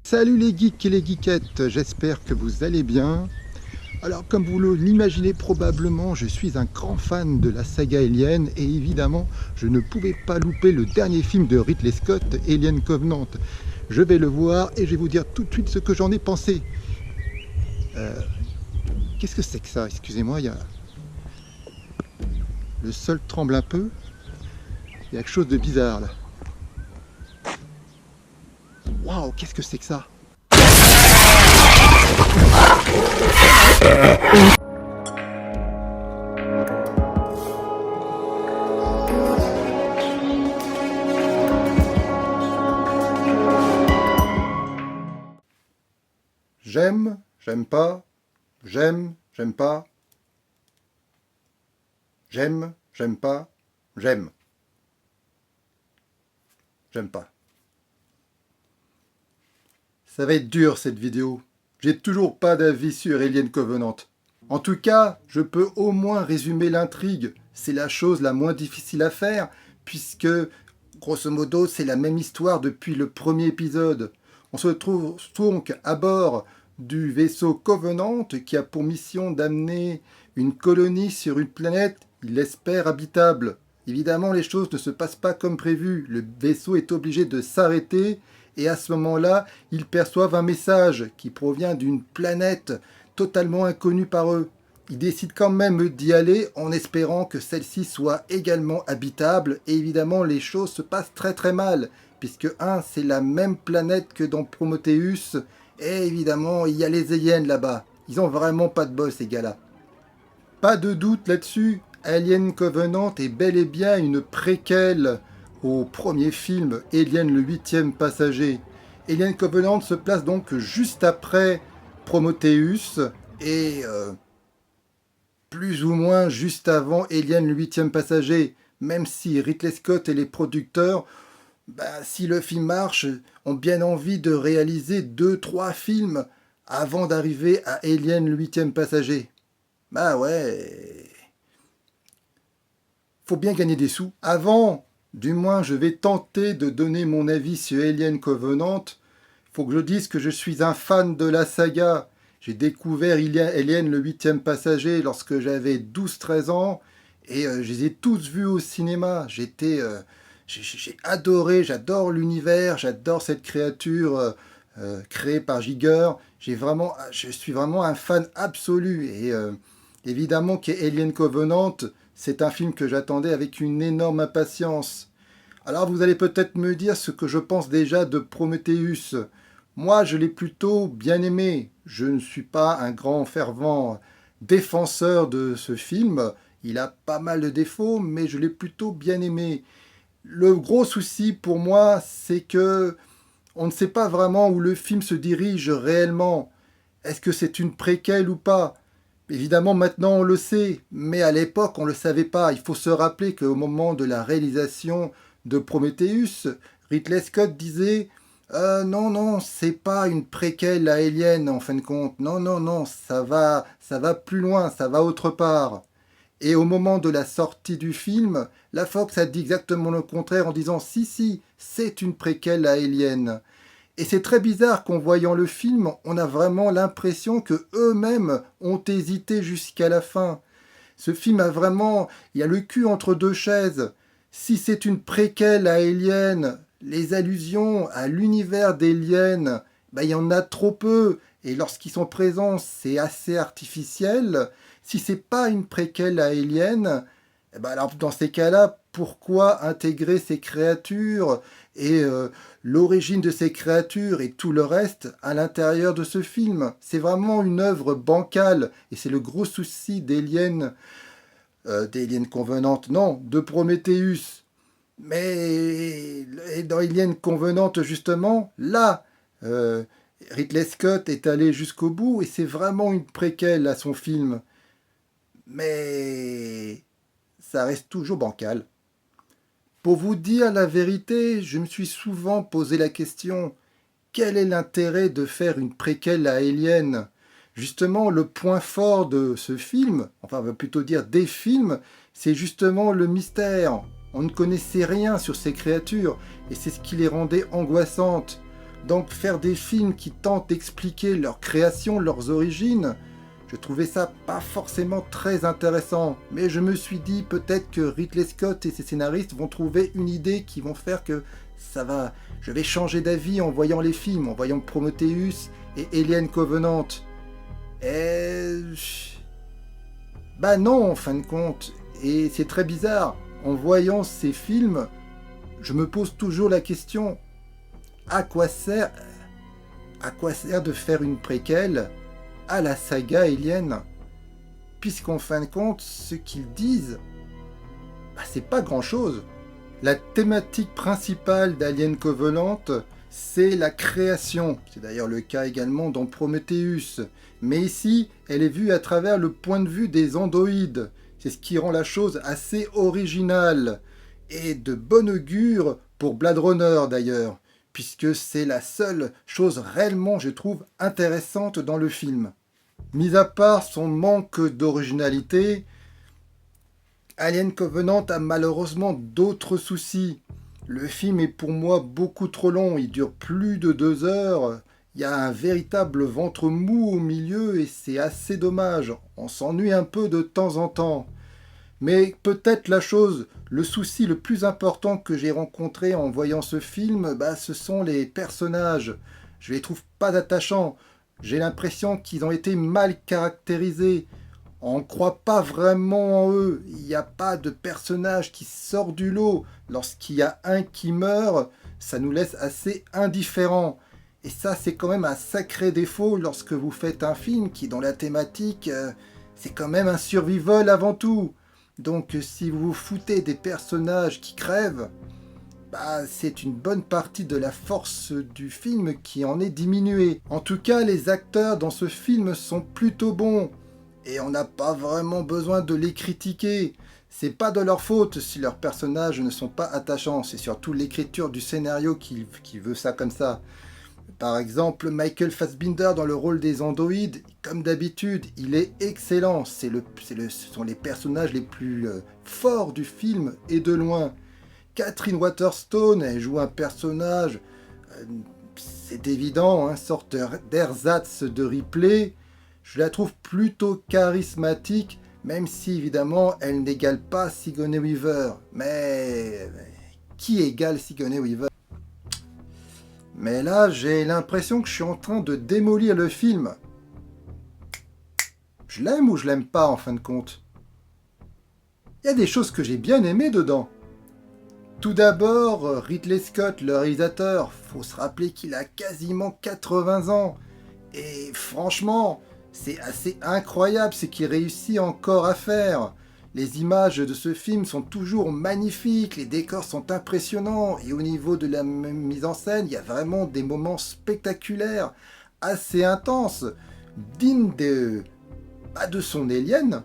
Salut les geeks et les geekettes, j'espère que vous allez bien. Alors comme vous l'imaginez probablement, je suis un grand fan de la saga Alien et évidemment je ne pouvais pas louper le dernier film de Ridley Scott, Alien Covenant. Je vais le voir et je vais vous dire tout de suite ce que j'en ai pensé. Qu'est-ce que c'est que ça? Excusez-moi, le sol tremble un peu. Il y a quelque chose de bizarre là. Waouh, qu'est-ce que c'est que ça? J'aime, j'aime pas, j'aime pas, j'aime pas, j'aime pas. Ça va être dur cette vidéo. J'ai toujours pas d'avis sur Alien Covenant. En tout cas, je peux au moins résumer l'intrigue. C'est la chose la moins difficile à faire, puisque, grosso modo, c'est la même histoire depuis le premier épisode. On se trouve donc à bord du vaisseau Covenant qui a pour mission d'amener une colonie sur une planète, il l'espère, habitable. Évidemment, les choses ne se passent pas comme prévu. Le vaisseau est obligé de s'arrêter et à ce moment-là, ils perçoivent un message qui provient d'une planète totalement inconnue par eux. Ils décident quand même d'y aller en espérant que celle-ci soit également habitable et évidemment les choses se passent très très mal puisque c'est la même planète que dans Prometheus et évidemment il y a les aliens là-bas. Ils ont vraiment pas de bol ces gars-là. Pas de doute là-dessus, Alien Covenant est bel et bien une préquelle au premier film Alien le 8e passager. Alien Covenant se place donc juste après Prometheus et plus ou moins juste avant Alien le 8e passager. Même si Ridley Scott et les producteurs, si le film marche, ont bien envie de réaliser 2-3 films avant d'arriver à Alien le 8e passager. Bah ouais, faut bien gagner des sous. Avant, du moins, je vais tenter de donner mon avis sur Alien Covenant. Faut que je dise que je suis un fan de la saga. J'ai découvert Alien le 8e passager lorsque j'avais 12-13 ans et je les ai tous vus au cinéma. J'ai adoré, j'adore l'univers, j'adore cette créature créée par Giger. Je suis vraiment un fan absolu et évidemment qu'Alien Covenant, c'est un film que j'attendais avec une énorme impatience. Alors vous allez peut-être me dire ce que je pense déjà de Prometheus. Moi, je l'ai plutôt bien aimé. Je ne suis pas un grand fervent défenseur de ce film. Il a pas mal de défauts, mais je l'ai plutôt bien aimé. Le gros souci pour moi, c'est que on ne sait pas vraiment où le film se dirige réellement. Est-ce que c'est une préquelle ou pas? Évidemment, maintenant on le sait, mais à l'époque on ne le savait pas. Il faut se rappeler qu'au moment de la réalisation de Prometheus, Ridley Scott disait non, non, c'est pas une préquelle à Alien en fin de compte. Non, non, non, ça va plus loin, ça va autre part. Et au moment de la sortie du film, la Fox a dit exactement le contraire en disant si, si, c'est une préquelle à Alien. Et c'est très bizarre qu'en voyant le film, on a vraiment l'impression que eux-mêmes ont hésité jusqu'à la fin. Ce film a vraiment, il y a le cul entre deux chaises. Si c'est une préquelle à Alien, les allusions à l'univers d'Alien, il y en a trop peu. Et lorsqu'ils sont présents, c'est assez artificiel. Si c'est pas une préquelle à Alien, alors dans ces cas-là, pourquoi intégrer ces créatures et l'origine de ces créatures et tout le reste à l'intérieur de ce film? C'est vraiment une œuvre bancale et c'est le gros souci d'Alien Convenante, non, de Prometheus. Mais dans Alien Convenante, justement, là, Ridley Scott est allé jusqu'au bout et c'est vraiment une préquelle à son film. Mais ça reste toujours bancal. Pour vous dire la vérité, je me suis souvent posé la question, quel est l'intérêt de faire une préquelle à Alien? Justement, le point fort de ce film, enfin on va plutôt dire des films, c'est justement le mystère. On ne connaissait rien sur ces créatures et c'est ce qui les rendait angoissantes. Donc faire des films qui tentent d'expliquer leur création, leurs origines, je trouvais ça pas forcément très intéressant. Mais je me suis dit peut-être que Ridley Scott et ses scénaristes vont trouver une idée qui vont faire que ça va... Je vais changer d'avis en voyant les films, en voyant Prometheus et Alien Covenant. Et... Bah non, en fin de compte. Et c'est très bizarre. En voyant ces films, je me pose toujours la question, à quoi sert de faire une préquelle à la saga Alien? Puisqu'en fin de compte, ce qu'ils disent, bah, c'est pas grand-chose. La thématique principale d'Alien Covenant, c'est la création. C'est d'ailleurs le cas également dans Prometheus. Mais ici, elle est vue à travers le point de vue des androïdes. C'est ce qui rend la chose assez originale. Et de bon augure pour Blade Runner d'ailleurs, puisque c'est la seule chose réellement, je trouve, intéressante dans le film. Mis à part son manque d'originalité, Alien Covenant a malheureusement d'autres soucis. Le film est pour moi beaucoup trop long, il dure plus de 2 heures. Il y a un véritable ventre mou au milieu et c'est assez dommage. On s'ennuie un peu de temps en temps. Mais peut-être le souci le plus important que j'ai rencontré en voyant ce film, bah, ce sont les personnages. Je les trouve pas attachants. J'ai l'impression qu'ils ont été mal caractérisés. On ne croit pas vraiment en eux. Il n'y a pas de personnage qui sort du lot. Lorsqu'il y a un qui meurt, ça nous laisse assez indifférents. Et ça, c'est quand même un sacré défaut lorsque vous faites un film qui, dans la thématique, c'est quand même un survival avant tout. Donc si vous vous foutez des personnages qui crèvent, bah, c'est une bonne partie de la force du film qui en est diminuée. En tout cas, les acteurs dans ce film sont plutôt bons. Et on n'a pas vraiment besoin de les critiquer. C'est pas de leur faute si leurs personnages ne sont pas attachants. C'est surtout l'écriture du scénario qui veut ça comme ça. Par exemple, Michael Fassbinder dans le rôle des androïdes, comme d'habitude, il est excellent. Ce sont les personnages les plus forts du film et de loin. Catherine Waterstone, elle joue un personnage, c'est évident, une sorte d'ersatz de Ripley. Je la trouve plutôt charismatique, même si évidemment elle n'égale pas Sigourney Weaver. Mais qui égale Sigourney Weaver? Mais là, j'ai l'impression que je suis en train de démolir le film. Je l'aime ou je l'aime pas en fin de compte? Il y a des choses que j'ai bien aimées dedans. Tout d'abord, Ridley Scott, le réalisateur, faut se rappeler qu'il a quasiment 80 ans. Et franchement, c'est assez incroyable ce qu'il réussit encore à faire. Les images de ce film sont toujours magnifiques, les décors sont impressionnants et au niveau de la mise en scène, il y a vraiment des moments spectaculaires, assez intenses, dignes de son Alien.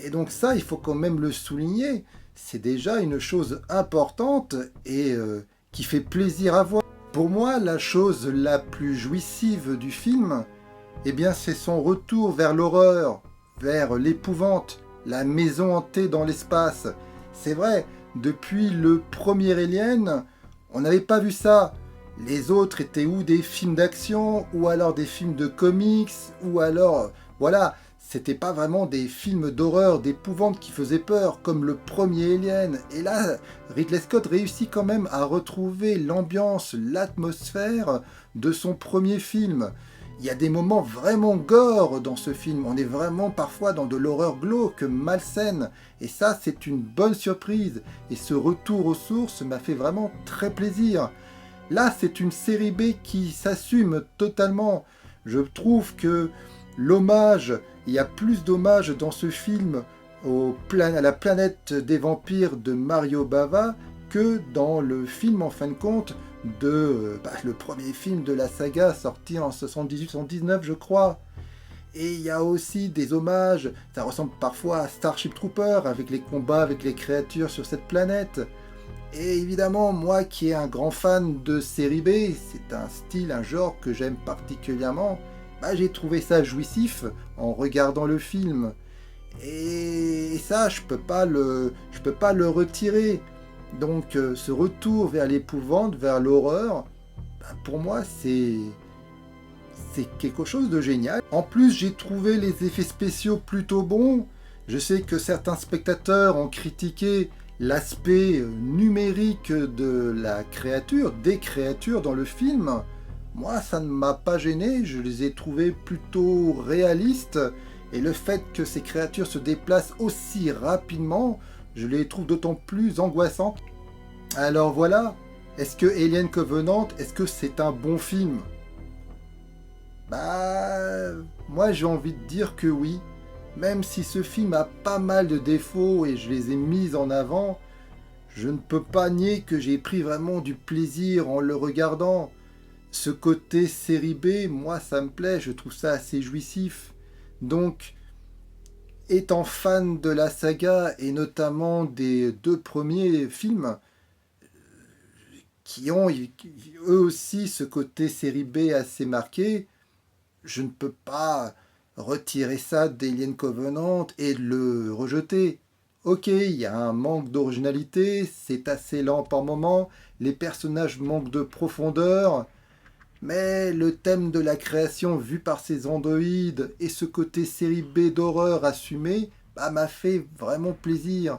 Et donc ça, il faut quand même le souligner, c'est déjà une chose importante et qui fait plaisir à voir. Pour moi, la chose la plus jouissive du film, eh bien, c'est son retour vers l'horreur, vers l'épouvante, la maison hantée dans l'espace. C'est vrai, depuis le premier Alien, on n'avait pas vu ça. Les autres étaient ou des films d'action, ou alors des films de comics, ou alors, voilà, c'était pas vraiment des films d'horreur, d'épouvante qui faisaient peur, comme le premier Alien. Et là, Ridley Scott réussit quand même à retrouver l'ambiance, l'atmosphère de son premier film. Il y a des moments vraiment gore dans ce film. On est vraiment parfois dans de l'horreur glauque, malsaine. Et ça, c'est une bonne surprise. Et ce retour aux sources m'a fait vraiment très plaisir. Là, c'est une série B qui s'assume totalement. Je trouve que l'hommage, il y a plus d'hommage dans ce film à la planète des vampires de Mario Bava que dans le film, en fin de compte, le premier film de la saga sorti en 78-79 je crois. Et il y a aussi des hommages, ça ressemble parfois à Starship Troopers avec les combats avec les créatures sur cette planète. Et évidemment, moi qui est un grand fan de série B, c'est un style, un genre que j'aime particulièrement, j'ai trouvé ça jouissif en regardant le film. Et ça, je peux pas le retirer. Donc ce retour vers l'épouvante, vers l'horreur, ben, pour moi, c'est quelque chose de génial. En plus, j'ai trouvé les effets spéciaux plutôt bons. Je sais que certains spectateurs ont critiqué l'aspect numérique de la créature, des créatures dans le film. Moi, ça ne m'a pas gêné, je les ai trouvés plutôt réalistes. Et le fait que ces créatures se déplacent aussi rapidement, je les trouve d'autant plus angoissantes. Alors voilà, est-ce que Alien Covenant, est-ce que c'est un bon film? Bah, moi j'ai envie de dire que oui. Même si ce film a pas mal de défauts et je les ai mis en avant, je ne peux pas nier que j'ai pris vraiment du plaisir en le regardant. Ce côté série B, moi ça me plaît, je trouve ça assez jouissif. Donc, étant fan de la saga et notamment des 2 premiers films, qui ont eux aussi ce côté série B assez marqué, je ne peux pas retirer ça d'Alien Covenant et le rejeter. Ok, il y a un manque d'originalité, c'est assez lent par moments, les personnages manquent de profondeur, mais le thème de la création vu par ces androïdes et ce côté série B d'horreur assumé bah, m'a fait vraiment plaisir.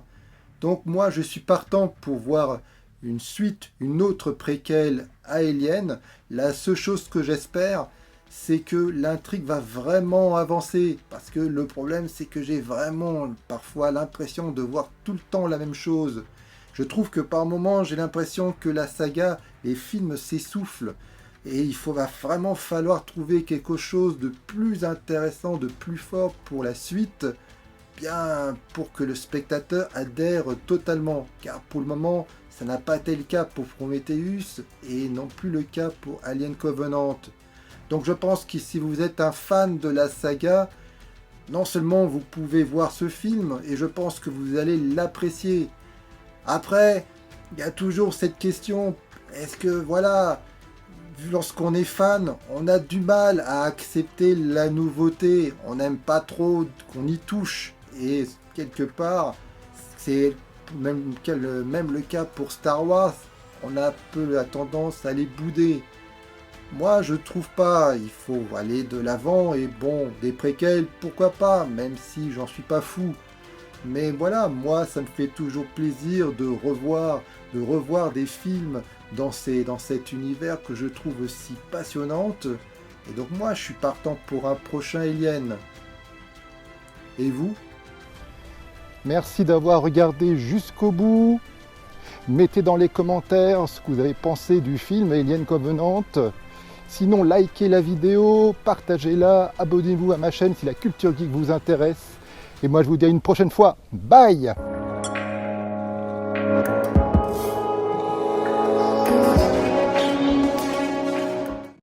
Donc moi je suis partant pour voir une suite, une autre préquelle à Alien. La seule chose que j'espère, c'est que l'intrigue va vraiment avancer. Parce que le problème, c'est que j'ai vraiment parfois l'impression de voir tout le temps la même chose. Je trouve que par moments, j'ai l'impression que la saga, les films s'essoufflent. Et va vraiment falloir trouver quelque chose de plus intéressant, de plus fort pour la suite, bien pour que le spectateur adhère totalement. Car pour le moment, ça n'a pas été le cas pour Prometheus et non plus le cas pour Alien Covenant. Donc je pense que si vous êtes un fan de la saga, non seulement vous pouvez voir ce film, et je pense que vous allez l'apprécier. Après, il y a toujours cette question, est-ce que voilà, lorsqu'on est fan, on a du mal à accepter la nouveauté, on n'aime pas trop qu'on y touche, et quelque part, c'est même le cas pour Star Wars, on a un peu la tendance à les bouder. Moi, je trouve pas, il faut aller de l'avant, et bon, des préquels, pourquoi pas, même si j'en suis pas fou. Mais voilà, moi, ça me fait toujours plaisir de revoir des films dans cet univers que je trouve si passionnante. Et donc moi, je suis partant pour un prochain Alien. Et vous? Merci d'avoir regardé jusqu'au bout. Mettez dans les commentaires ce que vous avez pensé du film Alien Covenant. Sinon, likez la vidéo, partagez-la, abonnez-vous à ma chaîne si la culture geek vous intéresse. Et moi, je vous dis à une prochaine fois. Bye!